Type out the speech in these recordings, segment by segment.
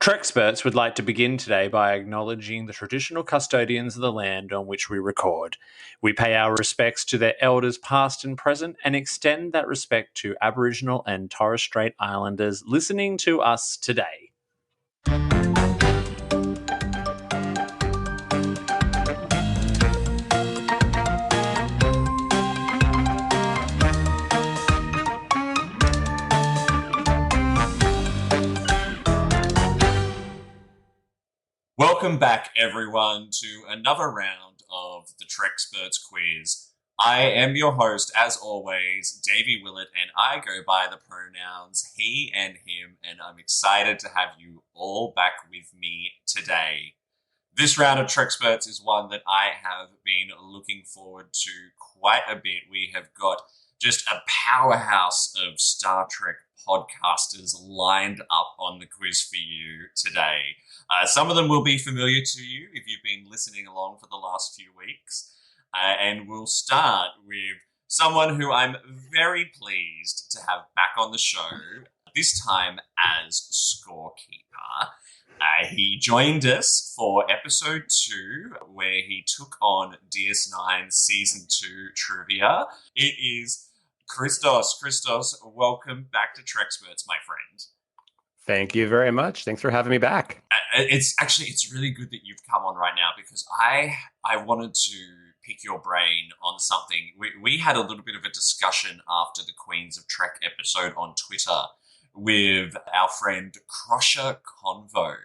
Trexperts would like to begin today by acknowledging the traditional custodians of the land on which we record. We pay our respects to their elders past and present and extend that respect to Aboriginal and Torres Strait Islanders listening to us today. Welcome back, everyone, to another round of the Trexperts quiz. I am your host, as always, Davey Willett, and I go by the pronouns he and him, and I'm excited to have you all back with me today. This round of Trexperts is one that I have been looking forward to quite a bit. We have got just a powerhouse of Star Trek podcasters lined up on the quiz for you today. Some of them will be familiar to you if you've been listening along for the last few weeks. And we'll start with someone who I'm very pleased to have back on the show, this time as scorekeeper. He joined us for episode 2, where he took on DS9 season 2 trivia. It is Christos. Christos, welcome back to Trexperts, my friend. Thank you very much. Thanks for having me back. It's really good that you've come on right now, because I wanted to pick your brain on something. We had a little bit of a discussion after the Queens of Trek episode on Twitter with our friend Crusher Convo.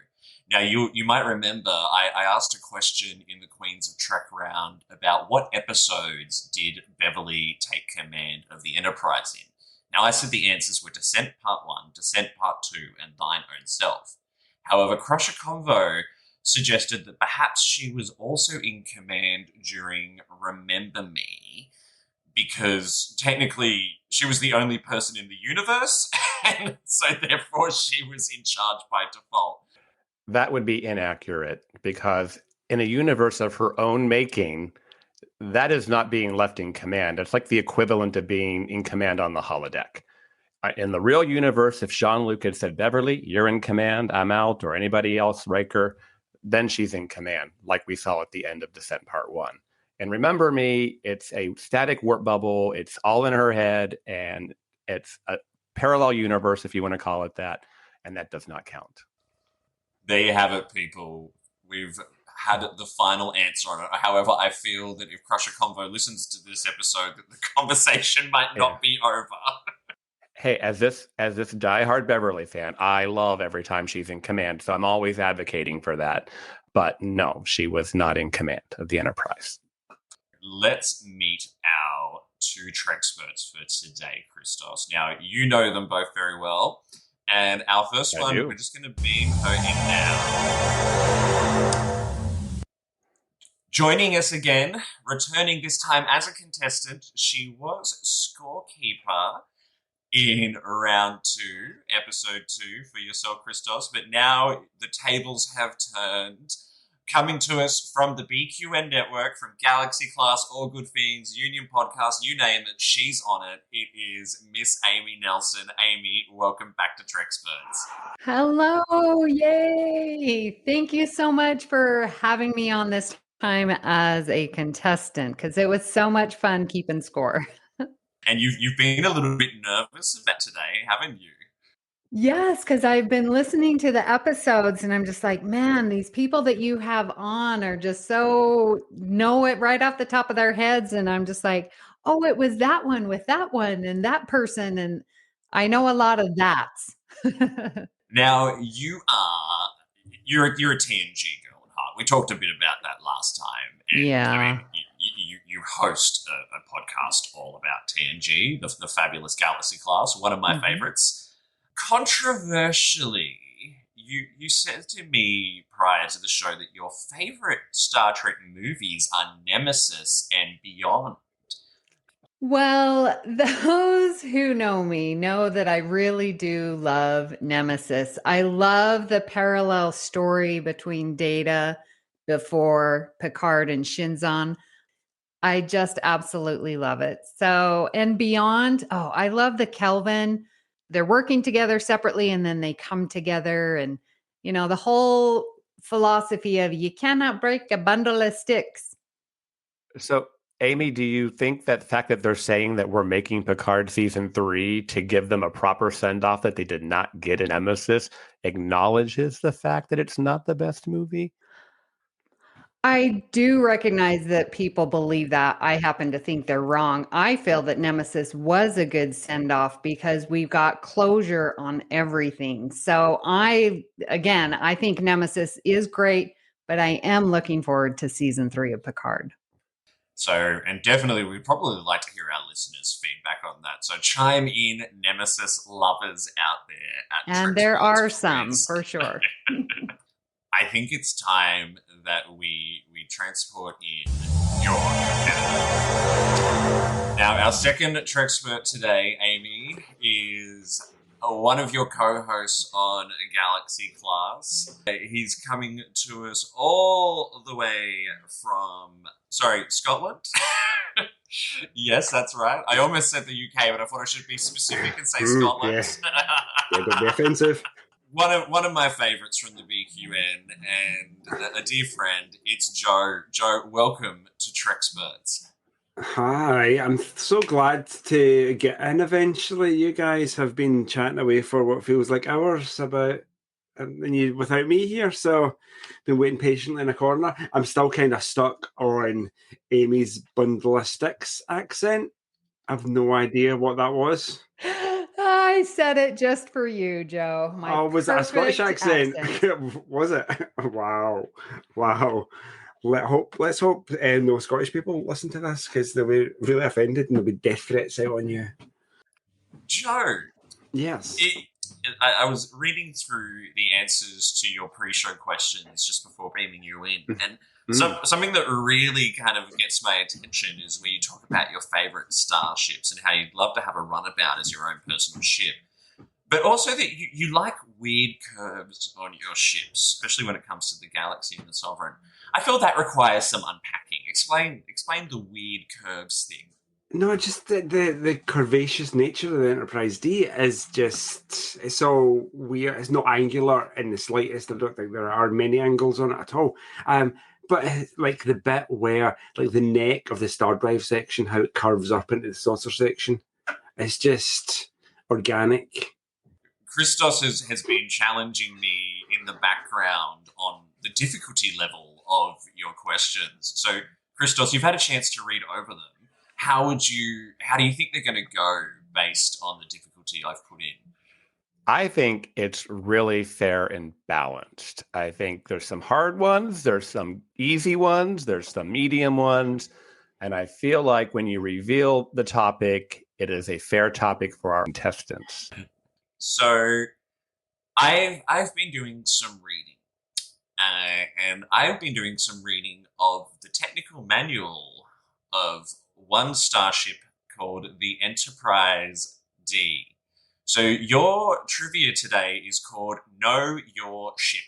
Now, you might remember I asked a question in the Queens of Trek round about what episodes did Beverly take command of the Enterprise in. Now, I said the answers were Descent Part 1, Descent Part 2, and Thine Own Self. However, Crusher Convo suggested that perhaps she was also in command during Remember Me, because technically she was the only person in the universe, and so therefore she was in charge by default. That would be inaccurate, because in a universe of her own making, that is not being left in command. It's like the equivalent of being in command on the holodeck. In the real universe, if Jean-Luc had said, Beverly, you're in command, I'm out, or anybody else, Riker, then she's in command, like we saw at the end of Descent Part 1. And Remember Me, it's a static warp bubble. It's all in her head, and it's a parallel universe, if you want to call it that, and that does not count. There you have it, people. We've had the final answer on it. However, I feel that if Crusher Convo listens to this episode, that the conversation might not be over. Hey, as this diehard Beverly fan, I love every time she's in command, so I'm always advocating for that. But no, she was not in command of the Enterprise. Let's meet our 2 Trexperts for today, Christos. Now, you know them both very well. And our first one, we're just going to beam her in now. Joining us again, returning this time as a contestant, she was scorekeeper in round 2, episode 2 for yourself, Christos. But now the tables have turned. Coming to us from the BQN network, from Galaxy Class, All Good Things, Union Podcast, you name it, she's on it. It is Miss Amy Nelson. Amy, welcome back to Trexperts. Hello, yay! Thank you so much for having me on this time as a contestant, because it was so much fun keeping score. And you've been a little bit nervous about today, haven't you? Yes, because I've been listening to the episodes and I'm just like, man, these people that you have on are just so know it right off the top of their heads. And I'm just like, oh, it was that one with that one and that person. And I know a lot of that. Now, you're a TNG girl at heart. We talked a bit about that last time. And, yeah. I mean, you host a podcast all about TNG, the fabulous Galaxy Class, one of my favorites. Controversially, you said to me prior to the show that your favorite Star Trek movies are Nemesis and Beyond. Well, those who know me know that I really do love Nemesis. I love the parallel story between Data before Picard and Shinzon. I just absolutely love it. So, and Beyond, I love the Kelvin. They're working together separately and then they come together, and the whole philosophy of you cannot break a bundle of sticks. So, Amy, do you think that the fact that they're saying that we're making Picard season 3 to give them a proper send-off that they did not get in Nemesis acknowledges the fact that it's not the best movie? I do recognize that people believe that. I happen to think they're wrong. I feel that Nemesis was a good send-off because we've got closure on everything. So I think Nemesis is great, but I am looking forward to season 3 of Picard. So, and definitely we'd probably like to hear our listeners' feedback on that. So chime in, Nemesis lovers out there. And there are some, for sure. I think it's time that we transport in your Now, our second Trexpert today, Amy, is one of your co-hosts on Galaxy Class. He's coming to us all the way from, Scotland? Yes, that's right. I almost said the UK, but I thought I should be specific and say Scotland. Yeah, don't be offensive. One of my favourites from the BQN and a dear friend, it's Joe. Joe, welcome to Trexperts. Hi, I'm so glad to get in eventually. You guys have been chatting away for what feels like hours without me here, so been waiting patiently in a corner. I'm still kind of stuck on Amy's bundle of sticks accent. I've no idea what that was. I said it just for you, Joe. Was that a Scottish accent? Was it? Wow. Let's hope no Scottish people listen to this because they'll be really offended and there'll be death threats out on you. Joe. Yes. I was reading through the answers to your pre-show questions just before beaming you in, and something that really kind of gets my attention is where you talk about your favourite starships and how you'd love to have a runabout as your own personal ship. But also that you like weird curves on your ships, especially when it comes to the Galaxy and the Sovereign. I feel that requires some unpacking. Explain the weird curves thing. No, just the curvaceous nature of the Enterprise D is just, it's so weird. It's not angular in the slightest. I don't think there are many angles on it at all. But like the bit where, like the neck of the star drive section, how it curves up into the saucer section, it's just organic. Christos has been challenging me in the background on the difficulty level of your questions. So, Christos, you've had a chance to read over them. How do you think they're going to go based on the difficulty I've put in? I think it's really fair and balanced. I think there's some hard ones, there's some easy ones, there's some medium ones, and I feel like when you reveal the topic, it is a fair topic for our contestants. So, I've been doing some reading, and I've been doing some reading of the technical manual of one starship called the Enterprise D. So your trivia today is called Know Your Ship.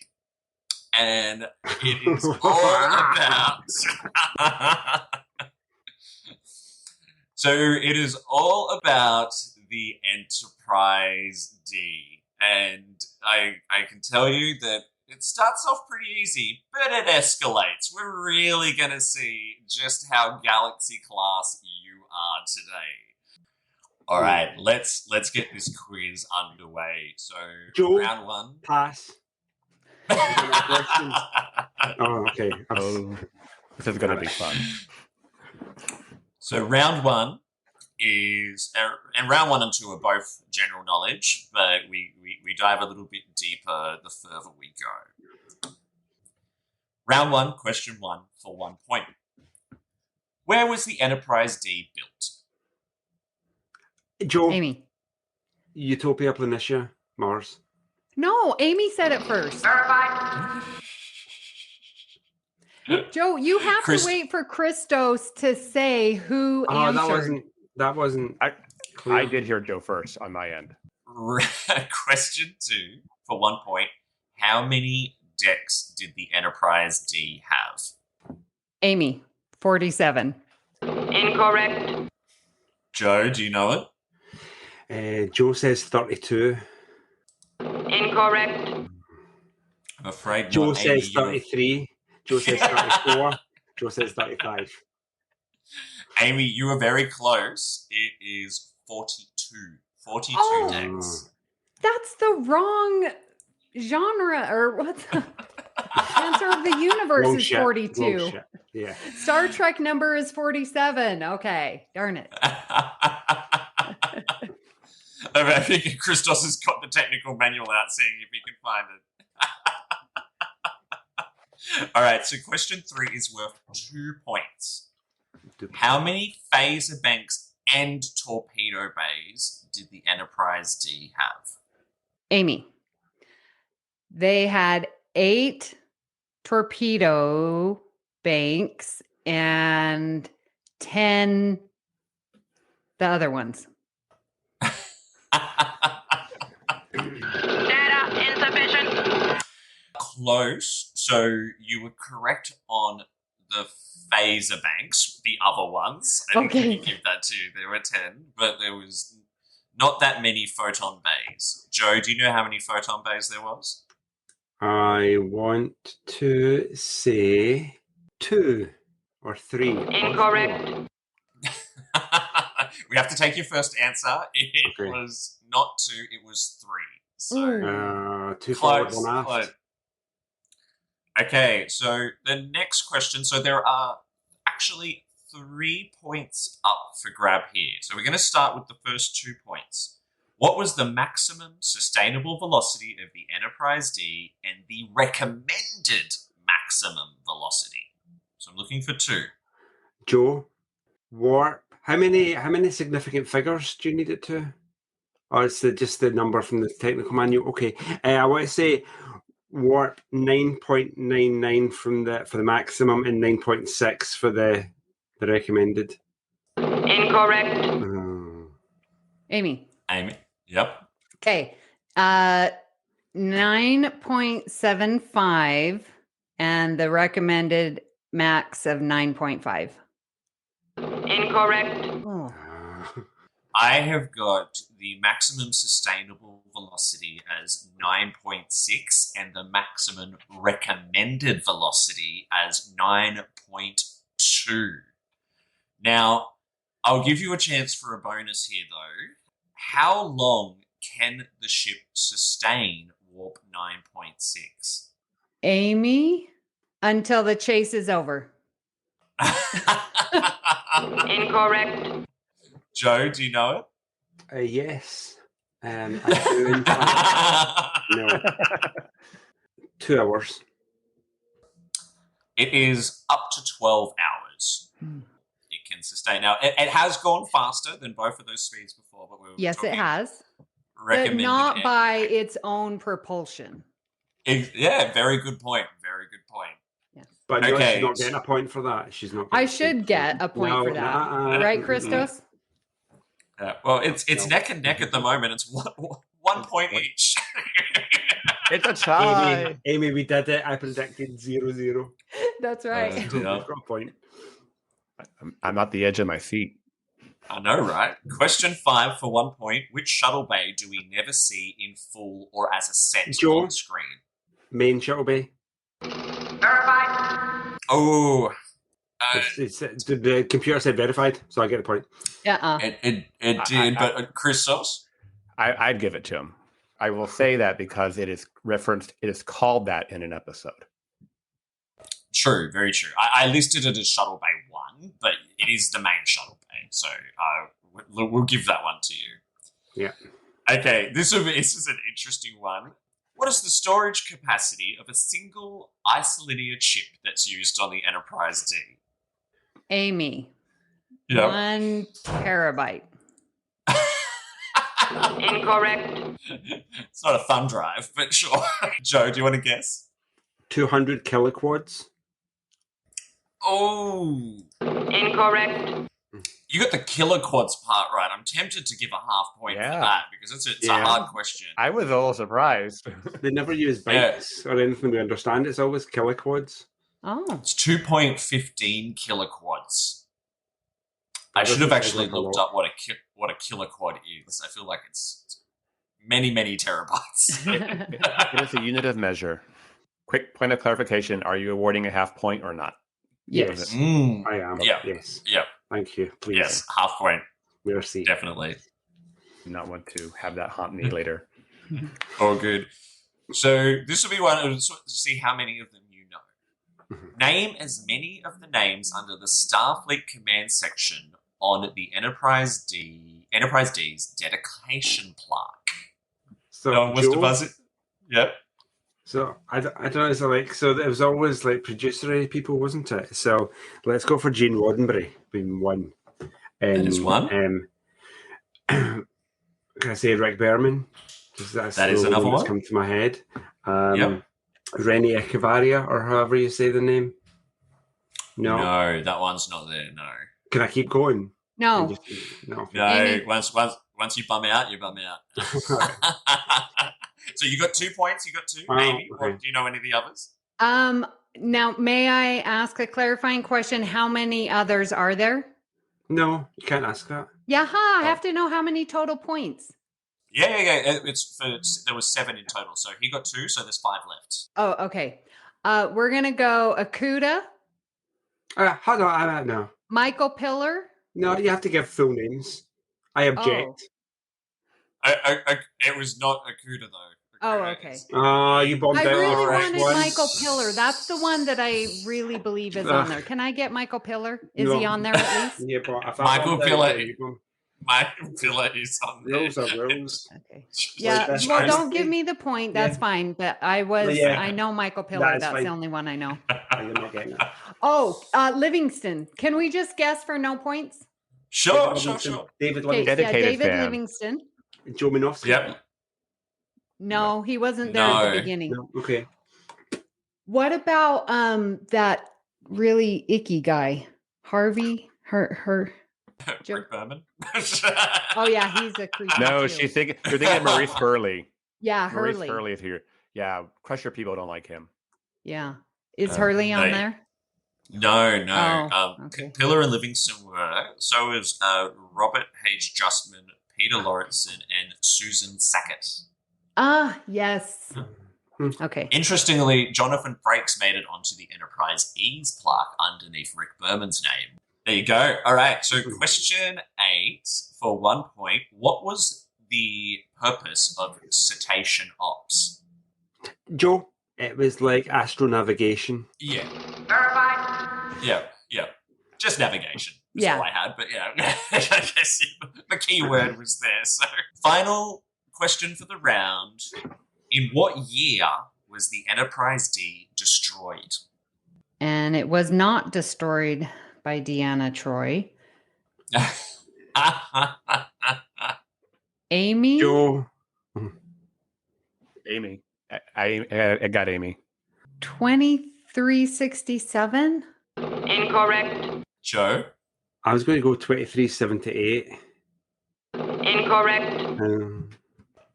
And it is all about... So it is all about the Enterprise D. And I can tell you that it starts off pretty easy, but it escalates. We're really going to see just how Galaxy class you are today. All right, let's get this quiz underway. So, Joe, round one. Pass. Oh, okay. This is going to be fun. So, round one is, and round 1 and 2 are both general knowledge, but we dive a little bit deeper the further we go. Round 1, question 1 for 1 point. Where was the Enterprise D built? Joe. Amy. Utopia Planitia, Mars. No, Amy said it first. Joe, you have to wait for Christos to say who answered. That wasn't clear. I did hear Joe first on my end. Question 2 for 1 point. How many decks did the Enterprise D have? Amy, 47. Incorrect. Joe, do you know it? Joe says 32. Incorrect. I'm afraid Joe not. Amy, says 33. Joe says 34. Joe says 35. Amy, you were very close. It is 42. 42 Oh. days. That's the wrong genre, or what's the Center of the Universe Wrong is shit. 42. Wrong shit. Yeah. Star Trek number is 47. Okay, darn it. I think Christos has got the technical manual out, seeing if he can find it. All right, so question 3 is worth 2 points. How many phaser banks and torpedo bays did the Enterprise D have? Amy, they had 8 torpedo banks and 10 the other ones. Data insufficient. Close. So you were correct on the phaser banks, the other ones. I think Okay. we can give that to you. There were 10, but there was not that many photon bays. Joe, do you know how many photon bays there was? I want to say 2 or 3. Incorrect. We have to take your first answer. It Okay. was not 2, it was 3. So 2 forward, close, 1 aft. close. Okay, so the next question. So there are actually 3 points up for grab here. So we're going to start with the first 2 points. What was the maximum sustainable velocity of the Enterprise D and the recommended maximum velocity? So I'm looking for 2. Joe, warp. How many significant figures do you need it to? Or it's just the number from the technical manual? Okay. I want to say warp 9.99 for the maximum and 9.6 for the recommended. Incorrect. Amy. Amy? Yep. Okay. 9.75 and the recommended max of 9.5. Incorrect. Oh. I have got the maximum sustainable velocity as 9.6 and the maximum recommended velocity as 9.2. Now, I'll give you a chance for a bonus here, though. How long can the ship sustain warp 9.6? Amy, until the chase is over. Incorrect. Joe, do you know Yes. I do in fact. it? No. 2 hours. It is up to 12 hours. It can sustain. Now, it has gone faster than both of those speeds before, but we were Yes, it talking has. But recommended not air. by its own propulsion. Yeah, very good point. Very good point. But no, Okay. she's not getting a point for that. She's not. I getting should get a point No, for that. nah, Right, Christos? Well, it's No. neck and neck at the moment. It's one point each. It's a tie. Amy, we did it. I predicted 0-0. That's right. Yeah. You've got a point. I'm at the edge of my seat. I know, right? Question 5 for 1 point. Which shuttle bay do we never see in full or as a set Joe? on screen? Main shuttle bay. Verified. Oh, The computer said verified, so I get a point. it did, but Christos? I'd give it to him. I will say that because it is referenced, it is called that in an episode. True, very true. I listed it as Shuttle Bay 1, but it is the main Shuttle Bay, so we'll give that one to you. Yeah. Okay, this is an interesting one. What is the storage capacity of a single isolinear chip that's used on the Enterprise D? Amy. Yeah. 1 terabyte. Incorrect. It's not a thumb drive, but sure. Joe, do you want to guess? 200 kiloquads. Oh, Incorrect. you got the kiloquads part right. I'm tempted to give a half point for Yeah. that because it's a Yeah. hard question. I was a little surprised. They never use bytes or anything we understand. It's always kiloquads. Oh. It's 2.15 kiloquads. I That should have doesn't actually sound like a looked lot. up what a kiloquad is. I feel like it's many, many terabytes. It is a unit of measure. Quick point of clarification: are you awarding a half point or not? Yes, Mm. I am. Yeah. Yes. Yeah. Thank you. Please. Yes, half point. Merci. Definitely. Do not want to have that haunt me later. Oh, good. So this will be one to see how many of them you know. Name as many of the names under the Starfleet Command section on the Enterprise D's dedication plaque. So, No one wants to Joe, buzz it. Yep. so I don't know. So it was always like producer people, wasn't it? So let's go for Gene Roddenberry being one. And, That is one. Can I say Rick Berman? Because that's That the is only another one that's one. come to my head. Yep. Rennie Echevarria, or however you say the name. No, that one's not there. No. Can I keep going? No. No. No. Amy. Once you bum out, you bum out. So you got 2 points. You got two. Wow, Amy, okay. do you know any of the others? Now, may I ask a clarifying question? How many others are there? No, you can't ask that. Yeah, I have to know how many total points. Yeah. There was 7 in total. So he got 2. So there's 5 left. Oh, okay. We're gonna go Akuda, Hold on, no. Michael Pillar. No, you have to give full names. I object. It was not Akuda though. Oh, Akuda okay. is- You bombed I out really the first wanted one. Michael Pillar. That's the one that I really believe is on there. Can I get Michael Pillar? Is he No. on there at least? Yeah, but if I Michael bombed out, Pillar. you go. Michael Pillar is on there. Rules are rules. Okay. Just- Yeah. that's Well, fine. don't give me the point. That's Yeah. fine. But I know Michael Pillar. That's That's fine. the only one I know. You're not getting that. Oh, Livingston. Can we just guess for no points? Sure. David Okay, Livingston. Dedicated David fan. Livingston. Joe Minofsky. Yep. No, he wasn't there at No. the beginning. No, okay. What about that really icky guy, Harvey? Joe? Rick Berman. Oh yeah, he's a creepy. No, too. you're thinking of Maurice Hurley. Yeah, Maurice Hurley. Hurley is here. Yeah, Crusher people don't like him. Yeah, is Hurley on no. there? No. Oh, okay. Pillar and Livingston were. So is Robert H. Justman, Peter Lauritsen, and Susan Sackett. Ah, yes. Okay. Interestingly, Jonathan Frakes made it onto the Enterprise E's plaque underneath Rick Berman's name. There you go. All right. So question 8 for 1 point. What was the purpose of cetacean ops? Joe, it was like astronavigation. Yeah. Verified. Yeah. Just navigation. That's Yeah. all I had. But yeah, I guess the key word was there. So final question for the round. In what year was the Enterprise D destroyed? And it was not destroyed by Deanna Troy. Amy? Joe. Amy. I got Amy. 2367? Incorrect. Joe? I was going to go 2378. Incorrect.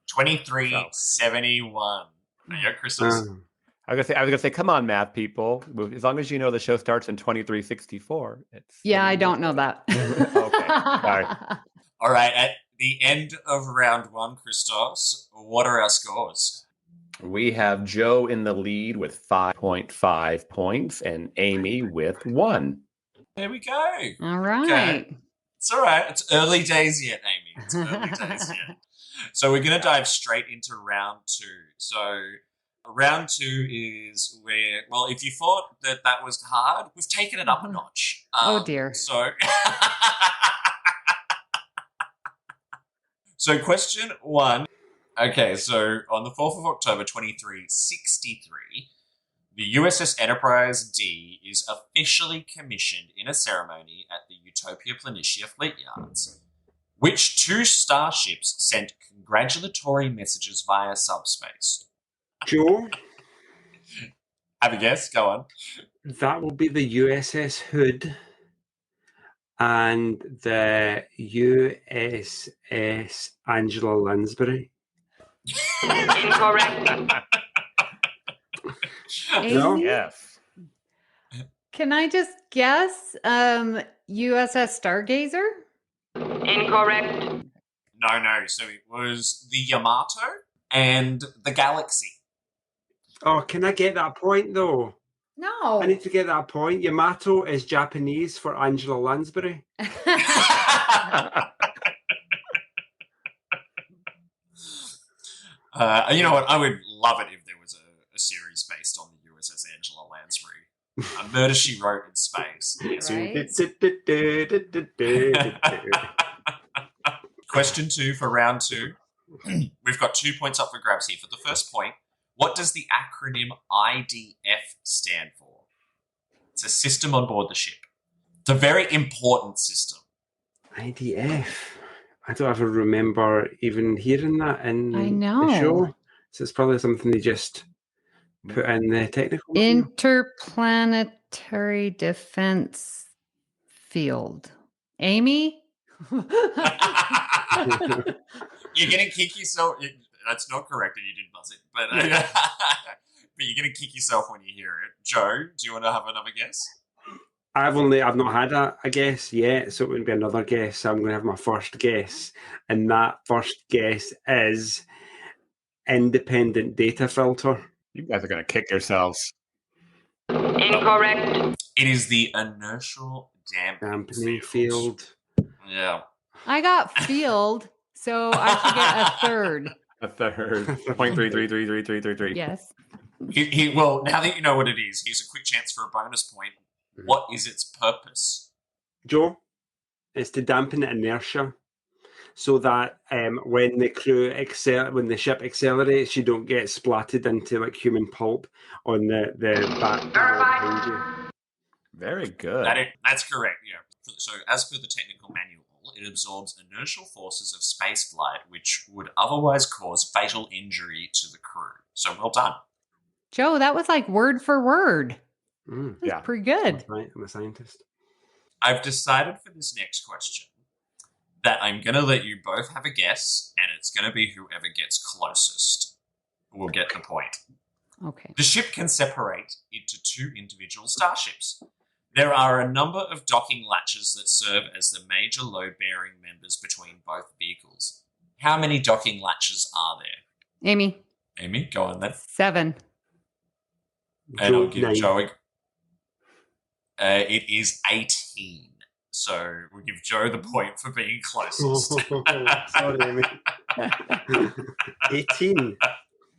2371. There you go, Christos. I was gonna say, come on, math people. As long as you know the show starts in 2364. Yeah, I don't know that. Okay, sorry. All right, at the end of round 1, Christos, what are our scores? We have Joe in the lead with 5.5 points and Amy with 1. There we go. All right. Okay. It's all right. It's early days yet, Amy. It's early days yet. So we're going to dive straight into round 2. So round 2 is where, well, if you thought that was hard, we've taken it up a notch. Oh, dear. So, so question 1. Okay, so on the 4th of October 2363, the USS Enterprise D is officially commissioned in a ceremony at the Utopia Planitia Fleet Yards. Which 2 starships sent congratulatory messages via subspace? Joe, Have a guess. Go on. that will be the USS Hood and the USS Angela Lansbury. Incorrect. No? Amy? Yes. Can I just guess? USS Stargazer? Incorrect. No. So it was the Yamato and the Galaxy. Oh, can I get that point, though? No. I need to get that point. Yamato is Japanese for Angela Lansbury. You know what? I would love it if there was a series based on the USS Angela Lansbury. A Murder, She Wrote in space. Yes. Right? Question 2 for round 2. We've got 2 points up for grabs here. For the first point, what does the acronym IDF stand for? It's a system on board the ship. It's a very important system. IDF. I don't ever remember even hearing that in the show. So it's probably something they just put in the technical manual. Interplanetary Defense Field. Amy? You're going to kick yourself. That's not correct, and you didn't buzz it. But, but you're going to kick yourself when you hear it. Joe, do you want to have another guess? I've not had a guess yet, so it wouldn't be another guess. So I'm going to have my first guess, and that first guess is independent data filter. You guys are going to kick yourselves. Incorrect. It is the inertial Dampening field. Yeah. I got field, so I should get a third. A third. 0.33333333. Yes. Well, now that you know what it is, here's a quick chance for a bonus point. What is its purpose? Joe, it's to dampen inertia so that when the crew when the ship accelerates, you don't get splatted into like human pulp on the back behind you. Very good. That's correct, yeah. So as per the technical manual, it absorbs inertial forces of spaceflight, which would otherwise cause fatal injury to the crew. So well done. Joe, that was like word for word. Yeah. Pretty good. That's right, I'm a scientist. I've decided for this next question that I'm going to let you both have a guess, and it's going to be whoever gets closest will get the point. Okay. The ship can separate into 2 individual starships. There are a number of docking latches that serve as the major load-bearing members between both vehicles. How many docking latches are there? Amy? Amy, go on then. 7. And I'll give 9. Joe it is 18. So we'll give Joe the point for being closest. Sorry, Amy. 18.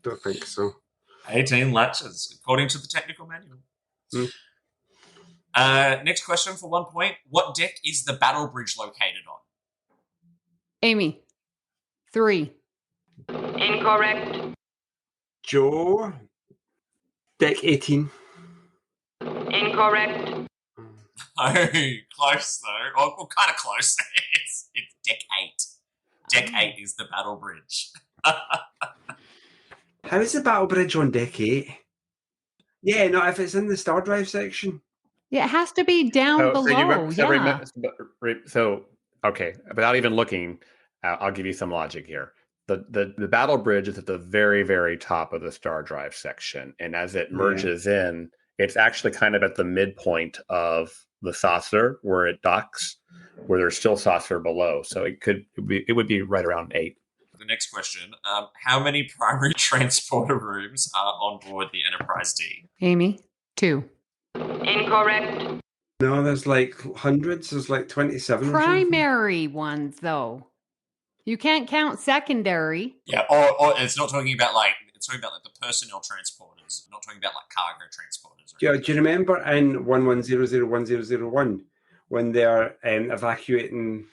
Don't think so. 18 latches, according to the technical manual. Next question for 1 point. What deck is the battle bridge located on? Amy? 3. Incorrect. Joe, deck 18. Incorrect. Oh, close though. Well, kind of close. It's deck 8. Deck 8 is the battle bridge. How is the battle bridge on deck 8? Yeah, no, if it's in the star drive section. Yeah, it has to be down below. So, okay, without even looking, I'll give you some logic here. The battle bridge is at the very, very top of the star drive section. And as it merges in, it's actually kind of at the midpoint of the saucer where it docks, where there's still saucer below. So it would be right around 8. The next question, how many primary transporter rooms are on board the Enterprise D? Amy? 2. Incorrect. No, there's like hundreds. There's like 27. Primary ones, though. You can't count secondary. Yeah, or it's not talking about it's talking about the personnel transporters, not talking about cargo transporters. Do you remember in 11001001 when they're evacuating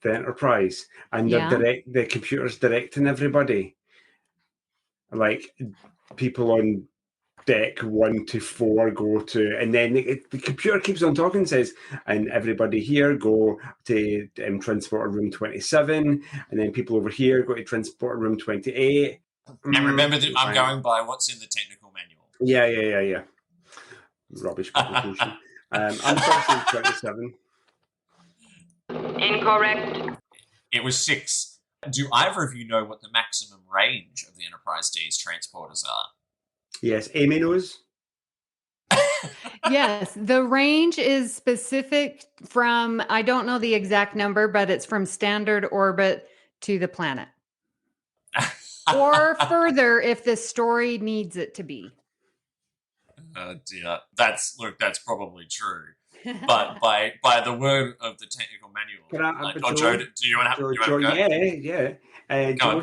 the Enterprise and the computer's directing everybody? Like people on deck 1 to 4 go to, and then the computer keeps on talking and says, and everybody here go to transporter room 27, and then people over here go to transporter room 28. And remember that I'm going by what's in the technical manual. Yeah. Rubbish publication. I'm talking 27. Incorrect. It was 6. Do either of you know what the maximum range of the Enterprise D's transporters are? Yes, Amy knows. Yes, the range is specific from, I don't know the exact number, but it's from standard orbit to the planet. or further if the story needs it to be. Dear. That's probably true. But by the word of the technical manual, Joe, do you want to Joe, go? yeah. Joe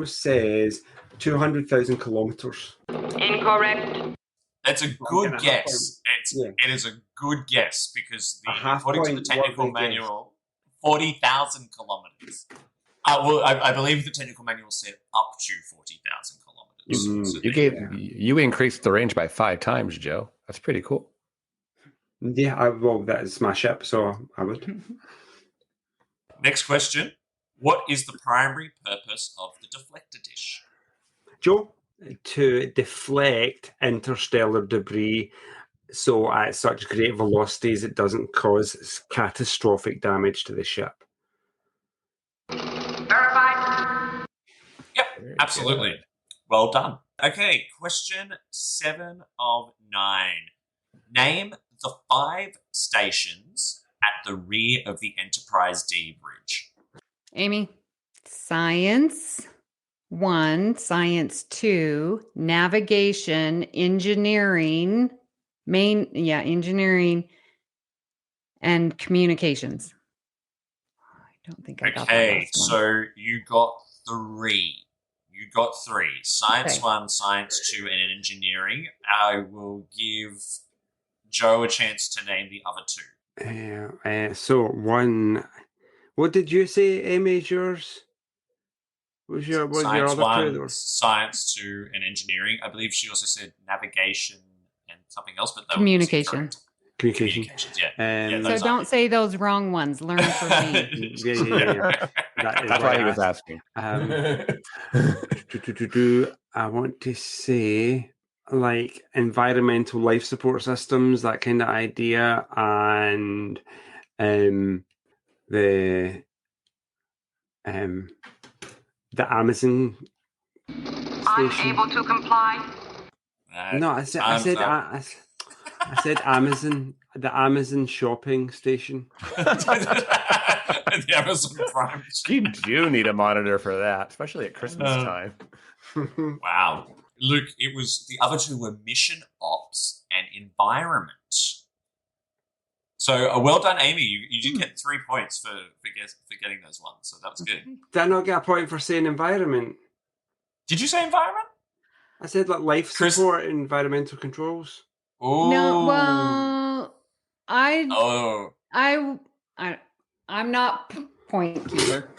says 200,000 kilometers. Incorrect. It's a good guess. It is a good guess because according to the technical manual, 40,000 kilometers. I believe the technical manual said up to 40,000 kilometers. So you increased the range by 5 times, Joe. That's pretty cool. Yeah, that is my ship, so I would. Next question. What is the primary purpose of the deflector dish? Joe, to deflect interstellar debris so at such great velocities it doesn't cause catastrophic damage to the ship. Verified. Yep, absolutely. Well done. Okay, question 7 of 9. Name the 5 stations at the rear of the Enterprise D bridge. Amy, science 1, science 2, navigation, engineering, engineering, and communications. I don't think I got that Okay, last one. so you got 3. Science 1, science 2, and engineering. I will give Joe a chance to name the other 2. So 1. What did you say, Amy, is yours? What was your Science other 1, 2? science 2, and engineering. I believe she also said navigation and something else, but Communication. Communications, yeah. So don't say those wrong ones. Learn from me. Yeah. That's why he was asking. I want to say like environmental life support systems, that kind of idea, and the Amazon station. Unable to comply. No, I said Amazon, the Amazon shopping station. The Amazon Prime. You do need a monitor for that, especially at Christmas time. Wow. Luke, the other 2 were mission ops and environment. So well done, Amy. You did get 3 points for getting those ones, so that was good. Did I not get a point for saying environment? Did you say environment? I said like life support and environmental controls. Oh. No, well, I'm not point keeper.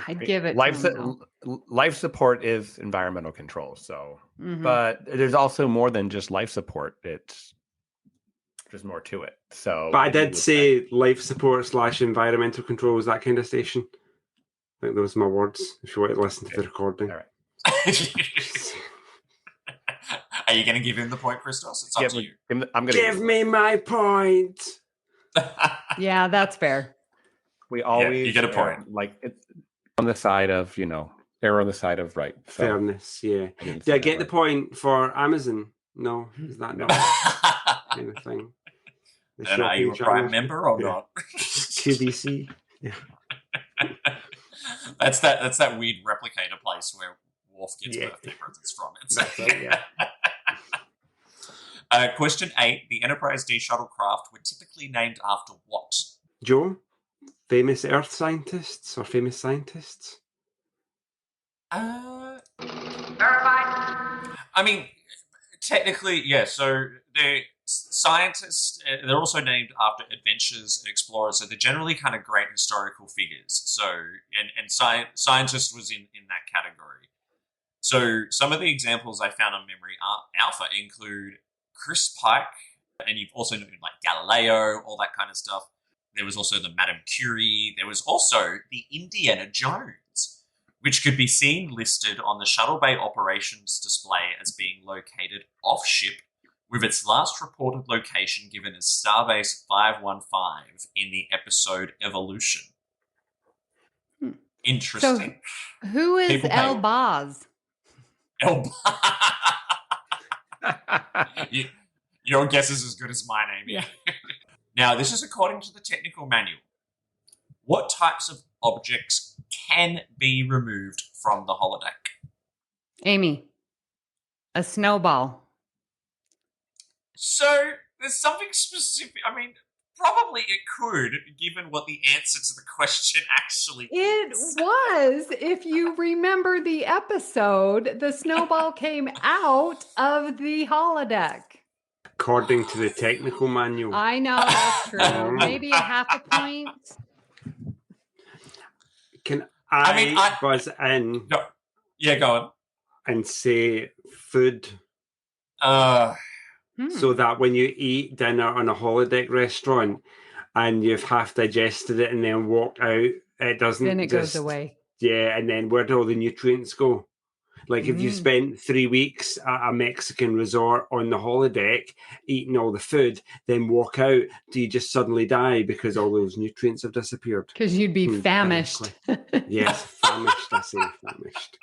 I'd give it life support is environmental control, so but there's also more than just life support. There's more to it. So but I did say life support / environmental controls, that kind of station. I think those are my words, if you want to listen to the recording. All right. Are you going to give him the point, Christos? It's up to you. I'm gonna give me my point. Yeah, that's fair. We always you get a point. Like it's on the side of, err on the side of right. So. Fairness, yeah. Did I get the point for Amazon? No, is that not kind of thing? And are you a Prime member or not? QVC. Yeah. That's that weird replicator place where Worf gets birthday presents from. That's right, yeah. Question 8. The Enterprise D shuttlecraft were typically named after what? Joe? Famous Earth scientists or famous scientists? Verified. I mean, technically, yeah. So they're scientists. They're also named after adventurers and explorers. So they're generally kind of great historical figures. So and scientist was in that category. So some of the examples I found on Memory Alpha include Chris Pike, and you've also known like Galileo, all that kind of stuff. There was also the Madame Curie. There was also the Indiana Jones, which could be seen listed on the Shuttle Bay operations display as being located off-ship, with its last reported location given as Starbase 515 in the episode Evolution. Interesting. So who is El Baz? Your guess is as good as mine, Amy. Yeah. Now, this is according to the technical manual. What types of objects can be removed from the holodeck? Amy, a snowball. So there's something specific. I mean, probably it could, given what the answer to the question actually It is. was, if you remember the episode, the snowball came out of the holodeck. According to the technical manual. I know, that's true. Maybe a half a point. Can I I buzz in go, yeah, go on. and say food Hmm. so that when you eat dinner on a holodeck restaurant and you've half digested it and then walk out, it doesn't Then it goes just- away. Yeah, and then where do all the nutrients go? Like if you spent 3 weeks at a Mexican resort on the holodeck eating all the food, then walk out, do you just suddenly die because all those nutrients have disappeared? Because you'd be famished. Yes, famished, I say famished.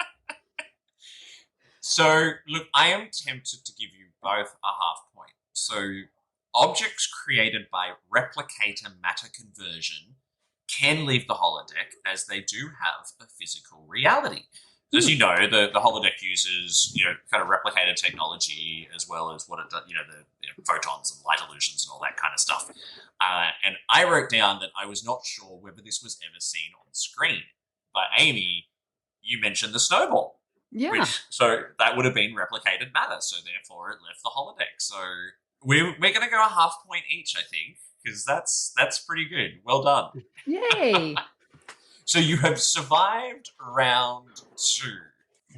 So, look, I am tempted to give you both a half point. So, objects created by replicator matter conversion can leave the holodeck as they do have a physical reality. As you know, the holodeck uses, kind of replicator technology as well as what it does, the photons and light illusions and all that kind of stuff. And I wrote down that I was not sure whether this was ever seen on screen. But Amy, you mentioned the snowball. Yeah. So that would have been replicated matter. So therefore, it left the holodeck. So we're going to go a half point each, I think, because that's pretty good. Well done. Yay. So you have survived round 2.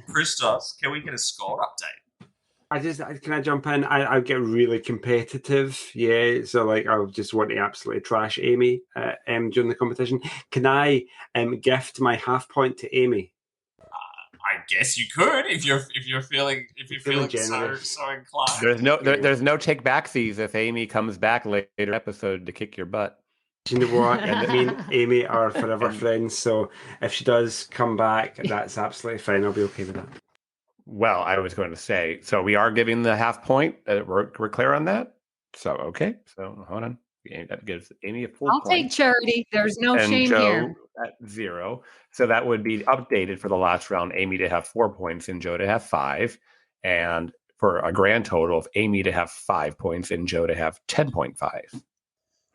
Christos, can we get a score update? Can I jump in? I'll get really competitive. Yeah, so like I'll just want to absolutely trash Amy during the competition. Can I gift my half point to Amy? I guess you could if you're feeling so inclined. There's no take back fees if Amy comes back later episode to kick your butt. Do you know what? Me and Amy are forever friends, so if she does come back, that's absolutely fine. I'll be okay with that. Well, I was going to say, so we are giving the half point. We're clear on that? So, okay. So, hold on. That gives Amy a full I'll point. take charity. There's no And shame Joe here. at 0. So that would be updated for the last round. Amy to have 4 points and Joe to have 5. And for a grand total of Amy to have 5 points and Joe to have 10.5.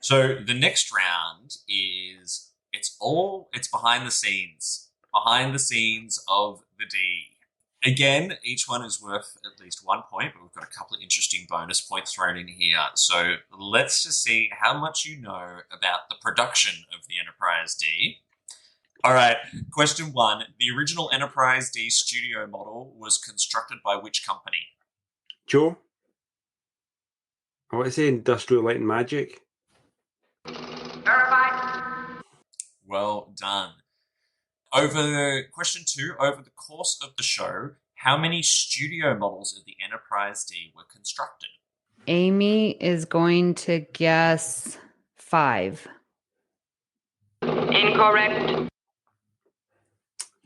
So the next round is it's behind the scenes of the D. Again, each one is worth at least 1 point, but we've got a couple of interesting bonus points thrown in here. So let's just see how much you know about the production of the Enterprise D. All right, question 1. The original Enterprise D studio model was constructed by which company? Joe? I want to say Industrial Light and Magic. Verified. Well done. Question 2, over the course of the show, how many studio models of the Enterprise D were constructed? Amy is going to guess 5. Incorrect.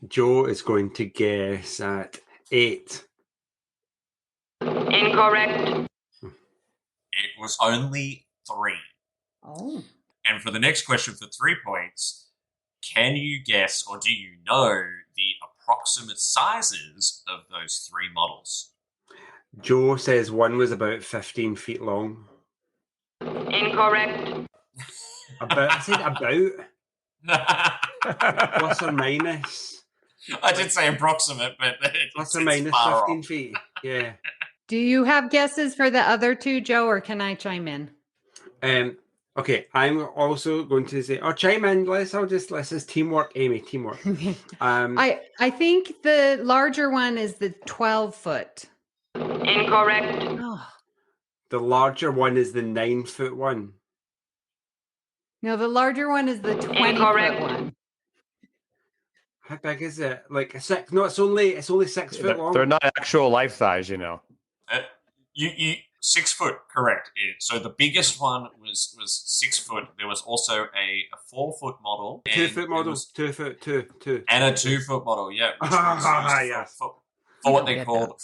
Joe is going to guess at 8. Incorrect. It was only 3. Oh. And for the next question for 3 points, can you guess or do you know the approximate sizes of those 3 models? Joe says one was about 15 feet long. Incorrect. I said about. Plus or minus. I did say approximate, but Plus or minus 15 feet. Yeah. Do you have guesses for the other 2, Joe, or can I chime in? Okay, I'm also going to say, chime in. Let's just teamwork, Amy, teamwork. I think the larger one is the 12-foot. Incorrect. Oh. The larger one is the 9-foot one. No, the larger one is the 20-foot Incorrect. one. How big is it? Like a 6? No, it's only 6 foot long. They're not actual life size, you know. You 6 foot, correct. So the biggest one was 6 foot. There was also a 4-foot model. 2-foot model. 2 foot, 2. And a 2-foot model, yeah. Which was used yes. for what they called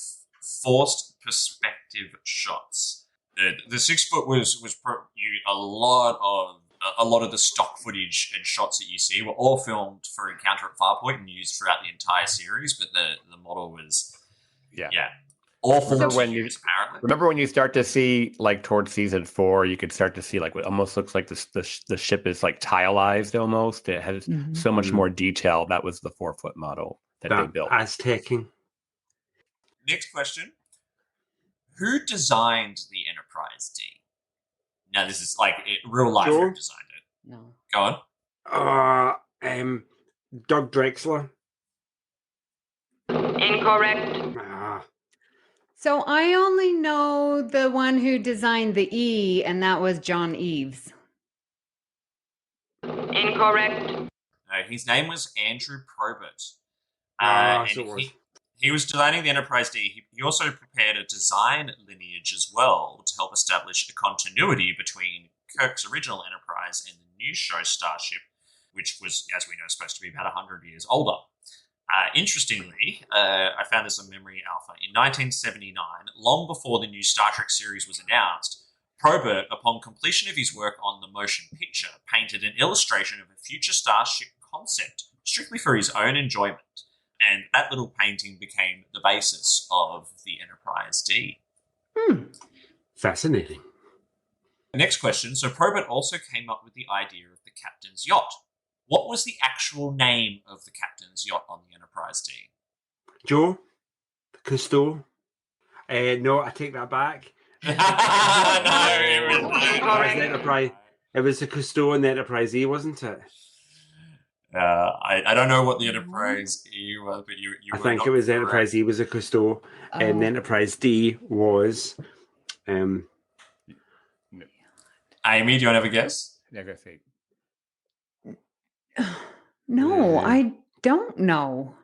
forced perspective shots. The 6 foot was a lot of a lot of the stock footage and shots that you see were all filmed for Encounter at Farpoint and used throughout the entire series, but the model was all 40 years apparently. Remember when you start to see, like, towards season 4, you could start to see, like, what almost looks like the ship is, like, tileized almost. It has so much more detail. That was the 4-foot model that they built. Aztecing. Next question. Who designed the Enterprise D? Now, this is, like, real life Joe? who designed it. No. Go on. Doug Drexler. Incorrect. So I only know the one who designed the E, and that was John Eves. Incorrect. No, his name was Andrew Probert. So it was. He was designing the Enterprise D. He also prepared a design lineage as well to help establish a continuity between Kirk's original Enterprise and the new show Starship, which was, as we know, supposed to be about 100 years older. Interestingly, I found this on Memory Alpha. In 1979, long before the new Star Trek series was announced, Probert, upon completion of his work on the motion picture, painted an illustration of a future Starship concept, strictly for his own enjoyment. And that little painting became the basis of the Enterprise D. Fascinating. Next question. So Probert also came up with the idea of the captain's yacht. What was the actual name of the captain's yacht on the Enterprise D? Joe? Cousteau? No, I take that back. It was the Cousteau and the Enterprise E, wasn't it? I don't know what the Enterprise E was, but you I think it was the Enterprise E was a Cousteau, and the Enterprise D was... Amy, do you want to have a guess? Negotiate. No, I don't know.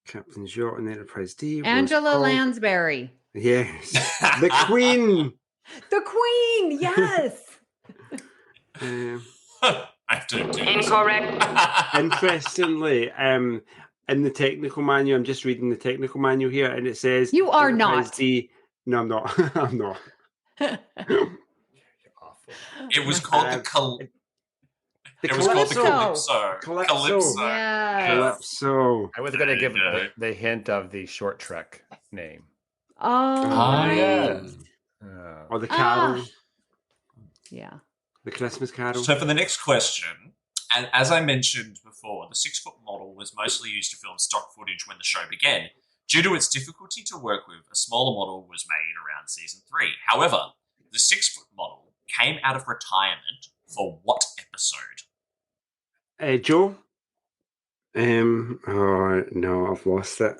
Captain's yacht and the Enterprise D. Angela Lansbury. Yes. The Queen. The Queen, yes. I have to do this. Incorrect. Interestingly, in the technical manual, I'm just reading the technical manual here, and it says You are Enterprise not. D. No, I'm not. I'm not. It was called It was called the Calypso. Calypso. Yes. Calypso. I was going to give the hint of the short trek name. Oh, right. yeah. Or the Carol. Yeah. The Christmas Carol. So for the next question, and as I mentioned before, the 6-foot model was mostly used to film stock footage when the show began. Due to its difficulty to work with, a smaller model was made around season 3. However, the 6-foot model came out of retirement for what episode? Joe? Oh, no, I've lost it.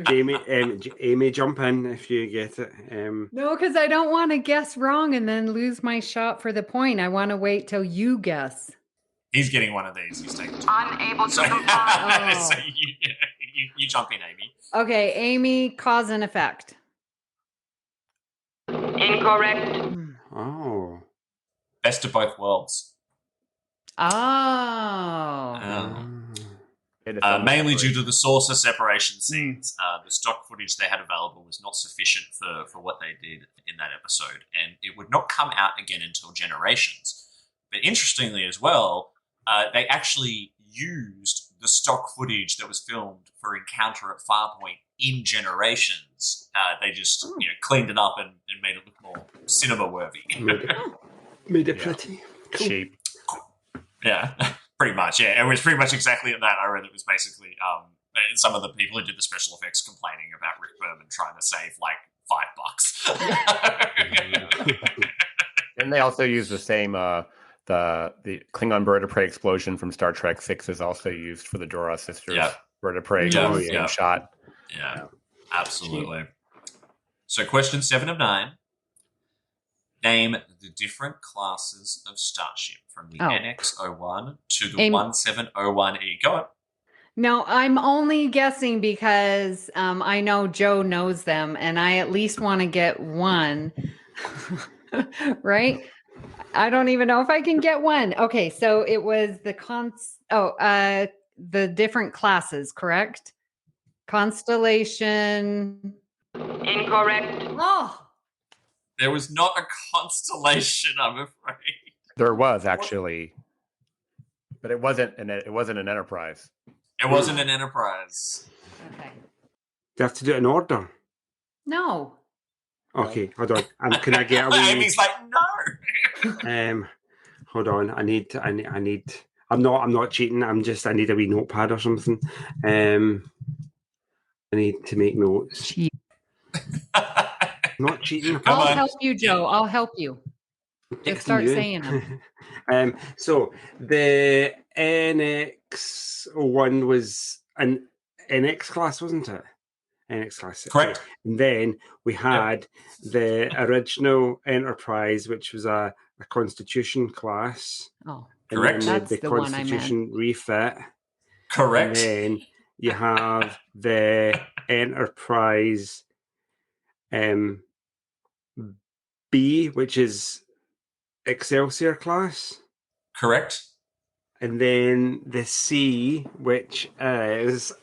Amy, jump in if you get it. No, because I don't want to guess wrong and then lose my shot for the point. I want to wait till you guess. He's getting one of these. He's taking two. Unable to So, comply. so you jump in, Amy. Okay, Amy, cause and effect. Incorrect. Oh. Best of both worlds. Oh. Mainly due to the saucer separation scenes. The stock footage they had available was not sufficient for what they did in that episode, and it would not come out again until Generations. But interestingly as well, they actually used the stock footage that was filmed for Encounter at Farpoint in Generations. They just cleaned it up and made it look more cinema-worthy. Made it pretty. Cool. Cheap. Yeah, pretty much. Yeah, it was pretty much exactly that. I read it was basically some of the people who did the special effects complaining about Rick Berman trying to save like $5. And they also use the same the Klingon bird of prey explosion from Star Trek 6 is also used for the Dora sisters. Yep. Bird of prey same shot. Yeah, absolutely. So question 7 of 9. Name the different classes of Starship from the NX-01 to the 1701E. Go on. No, I'm only guessing because I know Joe knows them, and I at least want to get one. Right? I don't even know if I can get one. Okay, so it was the the different classes, correct? Constellation. Incorrect. Oh. There was not a constellation, I'm afraid. There was actually, but it wasn't an enterprise. It wasn't an Enterprise. Okay. Do you have to do it in order? No. Okay, hold on. Can I get away? Amy's like, no. Hold on. I need. I'm not cheating. I need a wee notepad or something. I need to make notes. Not cheating. Come I'll on. help you, Joe. I'll help you. Just start saying them. So the NX-01 was an NX class, wasn't it? NX class. Correct. And then we had the original Enterprise, which was a Constitution class. Oh, And Correct. then That's the the one I Constitution refit. Correct. And then you have the Enterprise B, which is Excelsior class. Correct. And then the C, which is